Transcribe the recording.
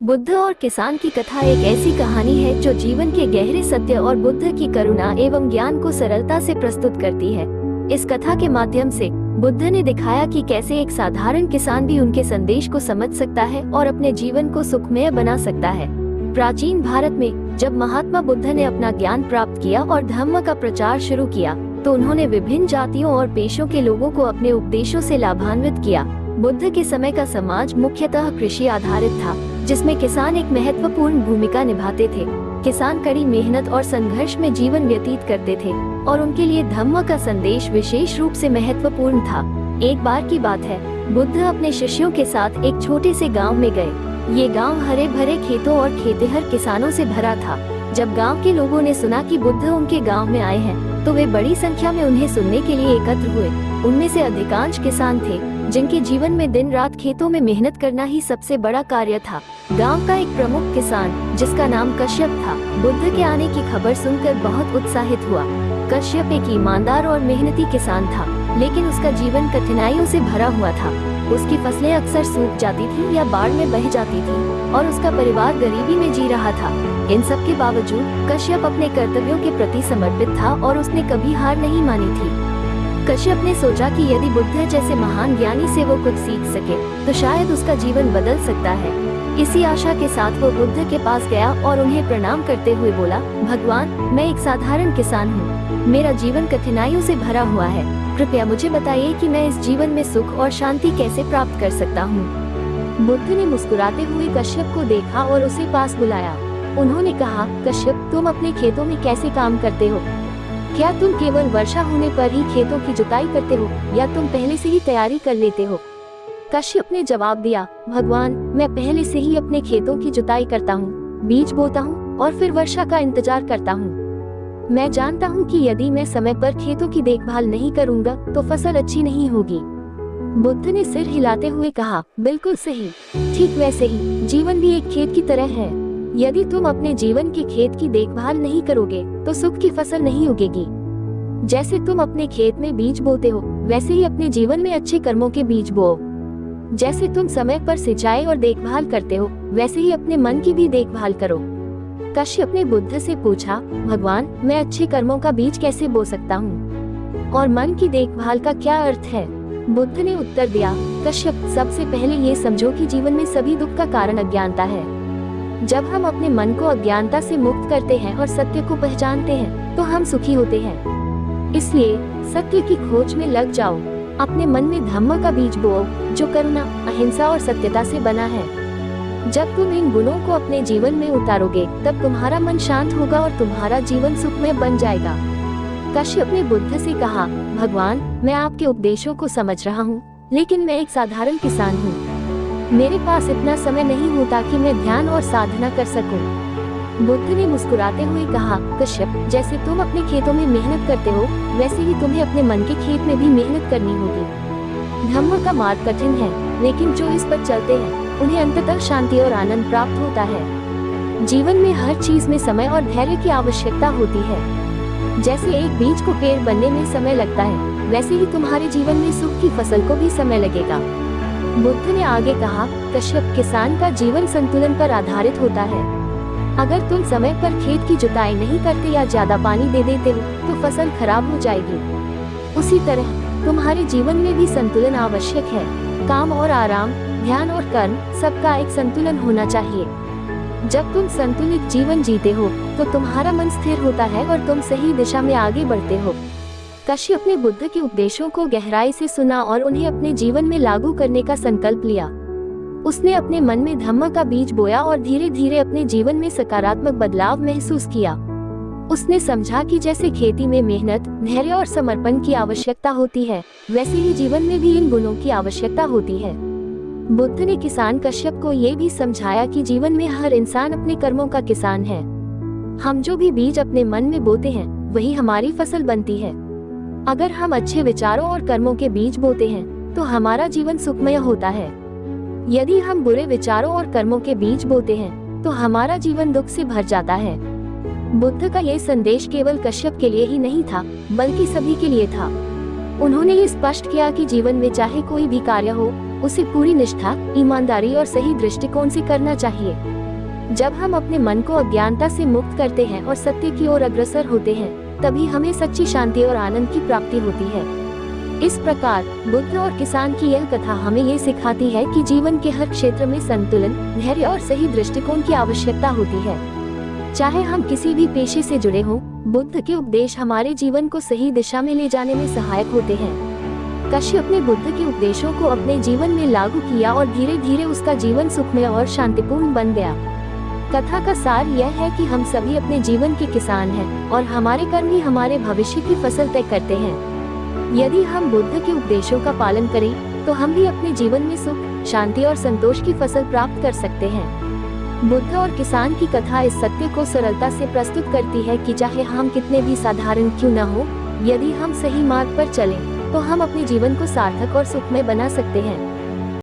बुद्ध और किसान की कथा एक ऐसी कहानी है जो जीवन के गहरे सत्य और बुद्ध की करुणा एवं ज्ञान को सरलता से प्रस्तुत करती है। इस कथा के माध्यम से बुद्ध ने दिखाया कि कैसे एक साधारण किसान भी उनके संदेश को समझ सकता है और अपने जीवन को सुखमय बना सकता है। प्राचीन भारत में जब महात्मा बुद्ध ने अपना ज्ञान प्राप्त किया और धम्म का प्रचार शुरू किया, तो उन्होंने विभिन्न जातियों और पेशों के लोगों को अपने उपदेशों से लाभान्वित किया। बुद्ध के समय का समाज मुख्यतः कृषि आधारित था, जिसमें किसान एक महत्वपूर्ण भूमिका निभाते थे। किसान कड़ी मेहनत और संघर्ष में जीवन व्यतीत करते थे और उनके लिए धम्म का संदेश विशेष रूप से महत्वपूर्ण था। एक बार की बात है, बुद्ध अपने शिष्यों के साथ एक छोटे से गांव में गए। ये गांव हरे भरे खेतों और खेतिहर किसानों से भरा था। जब गांव के लोगों ने सुना कि बुद्ध उनके गांव में आए हैं, तो वे बड़ी संख्या में उन्हें सुनने के लिए एकत्र हुए। उनमें से अधिकांश किसान थे जिनके जीवन में दिन रात खेतों में मेहनत करना ही सबसे बड़ा कार्य था। गांव का एक प्रमुख किसान, जिसका नाम कश्यप था, बुद्ध के आने की खबर सुनकर बहुत उत्साहित हुआ। कश्यप एक ईमानदार और मेहनती किसान था, लेकिन उसका जीवन कठिनाइयों से भरा हुआ था। उसकी फसलें अक्सर सूख जाती थी या बाढ़ में बह जाती थी और उसका परिवार गरीबी में जी रहा था। इन सब के बावजूद कश्यप अपने कर्तव्यों के प्रति समर्पित था और उसने कभी हार नहीं मानी थी। कश्यप ने सोचा कि यदि बुद्ध जैसे महान ज्ञानी से वो कुछ सीख सके, तो शायद उसका जीवन बदल सकता है। इसी आशा के साथ वो बुद्ध के पास गया और उन्हें प्रणाम करते हुए बोला, भगवान, मैं एक साधारण किसान हूँ। मेरा जीवन कठिनाइयों से भरा हुआ है। कृपया मुझे बताइए कि मैं इस जीवन में सुख और शांति कैसे प्राप्त कर सकता हूँ। बुद्ध ने मुस्कुराते हुए कश्यप को देखा और उसे पास बुलाया। उन्होंने कहा, कश्यप, तुम अपने खेतों में कैसे काम करते हो? क्या तुम केवल वर्षा होने पर ही खेतों की जुताई करते हो या तुम पहले से ही तैयारी कर लेते हो? कश्यप ने जवाब दिया, भगवान, मैं पहले से ही अपने खेतों की जुताई करता हूँ, बीज बोता हूँ और फिर वर्षा का इंतजार करता हूँ। मैं जानता हूँ कि यदि मैं समय पर खेतों की देखभाल नहीं करूँगा तो फसल अच्छी नहीं होगी। बुद्ध ने सिर हिलाते हुए कहा, बिल्कुल सही। ठीक वैसे ही जीवन भी एक खेत की तरह है। यदि तुम अपने जीवन के खेत की देखभाल नहीं करोगे तो सुख की फसल नहीं उगेगी। जैसे तुम अपने खेत में बीज बोते हो, वैसे ही अपने जीवन में अच्छे कर्मों के बीज बोओ। जैसे तुम समय पर सिंचाई और देखभाल करते हो, वैसे ही अपने मन की भी देखभाल करो। कश्यप ने बुद्ध से पूछा, भगवान, मैं अच्छे कर्मों का बीज कैसे बो सकता हूँ और मन की देखभाल का क्या अर्थ है? बुद्ध ने उत्तर दिया, कश्यप, सबसे पहले ये समझो कि जीवन में सभी दुख का कारण अज्ञानता है। जब हम अपने मन को अज्ञानता से मुक्त करते हैं और सत्य को पहचानते हैं, तो हम सुखी होते हैं। इसलिए सत्य की खोज में लग जाओ। अपने मन में धम्म का बीज बोओ, जो करुणा, अहिंसा और सत्यता से बना है। जब तुम इन गुणों को अपने जीवन में उतारोगे, तब तुम्हारा मन शांत होगा और तुम्हारा जीवन सुखमय बन जाएगा। कश्यप ने बुद्ध से कहा, भगवान, मैं आपके उपदेशों को समझ रहा हूँ, लेकिन मैं एक साधारण किसान हूँ। मेरे पास इतना समय नहीं होता कि मैं ध्यान और साधना कर सकूं। बुद्ध ने मुस्कुराते हुए कहा, कश्यप, जैसे तुम अपने खेतों में मेहनत करते हो, वैसे ही तुम्हें अपने मन के खेत में भी मेहनत करनी होगी। धम्म का मार्ग कठिन है, लेकिन जो इस पर चलते हैं, उन्हें अंततः शांति और आनंद प्राप्त होता है। जीवन में हर चीज में समय और धैर्य की आवश्यकता होती है। जैसे एक बीज को पेड़ बनने में समय लगता है, वैसे ही तुम्हारे जीवन में सुख की फसल को भी समय लगेगा। बुद्ध ने आगे कहा, कश्यप, किसान का जीवन संतुलन पर आधारित होता है। अगर तुम समय पर खेत की जुताई नहीं करते या ज्यादा पानी दे देते हो, तो फसल खराब हो जाएगी। उसी तरह तुम्हारे जीवन में भी संतुलन आवश्यक है। काम और आराम, ध्यान और कर्म, सबका एक संतुलन होना चाहिए। जब तुम संतुलित जीवन जीते हो, तो तुम्हारा मन स्थिर होता है और तुम सही दिशा में आगे बढ़ते हो। कश्यप ने बुद्ध के उपदेशों को गहराई से सुना और उन्हें अपने जीवन में लागू करने का संकल्प लिया। उसने अपने मन में धम्म का बीज बोया और धीरे धीरे अपने जीवन में सकारात्मक बदलाव महसूस किया। उसने समझा कि जैसे खेती में मेहनत, धैर्य और समर्पण की आवश्यकता होती है, वैसे ही जीवन में भी इन गुणों की आवश्यकता होती है। बुद्ध ने किसान कश्यप को ये भी समझाया कि जीवन में हर इंसान अपने कर्मों का किसान है। हम जो भी बीज अपने मन में बोते हैं, वही हमारी फसल बनती है। अगर हम अच्छे विचारों और कर्मों के बीज बोते हैं, तो हमारा जीवन सुखमय होता है। यदि हम बुरे विचारों और कर्मों के बीज बोते हैं, तो हमारा जीवन दुख से भर जाता है। बुद्ध का यह संदेश केवल कश्यप के लिए ही नहीं था, बल्कि सभी के लिए था। उन्होंने ये स्पष्ट किया कि जीवन में चाहे कोई भी कार्य हो, उसे पूरी निष्ठा, ईमानदारी और सही दृष्टिकोण से करना चाहिए। जब हम अपने मन को अज्ञानता से मुक्त करते हैं और सत्य की ओर अग्रसर होते हैं, तभी हमें सच्ची शांति और आनंद की प्राप्ति होती है। इस प्रकार बुद्ध और किसान की यह कथा हमें ये सिखाती है कि जीवन के हर क्षेत्र में संतुलन, धैर्य और सही दृष्टिकोण की आवश्यकता होती है। चाहे हम किसी भी पेशे से जुड़े हों, बुद्ध के उपदेश हमारे जीवन को सही दिशा में ले जाने में सहायक होते हैं। कश्यप ने बुद्ध के उपदेशों को अपने जीवन में लागू किया और धीरे धीरे उसका जीवन सुखमय और शांतिपूर्ण बन गया। कथा का सार यह है कि हम सभी अपने जीवन के किसान हैं और हमारे कर्म ही हमारे भविष्य की फसल तय करते हैं। यदि हम बुद्ध के उपदेशों का पालन करें, तो हम भी अपने जीवन में सुख, शांति और संतोष की फसल प्राप्त कर सकते हैं। बुद्ध और किसान की कथा इस सत्य को सरलता से प्रस्तुत करती है कि चाहे हम कितने भी साधारण क्यों न हो, यदि हम सही मार्ग पर चलें, तो हम अपने जीवन को सार्थक और सुखमय बना सकते हैं।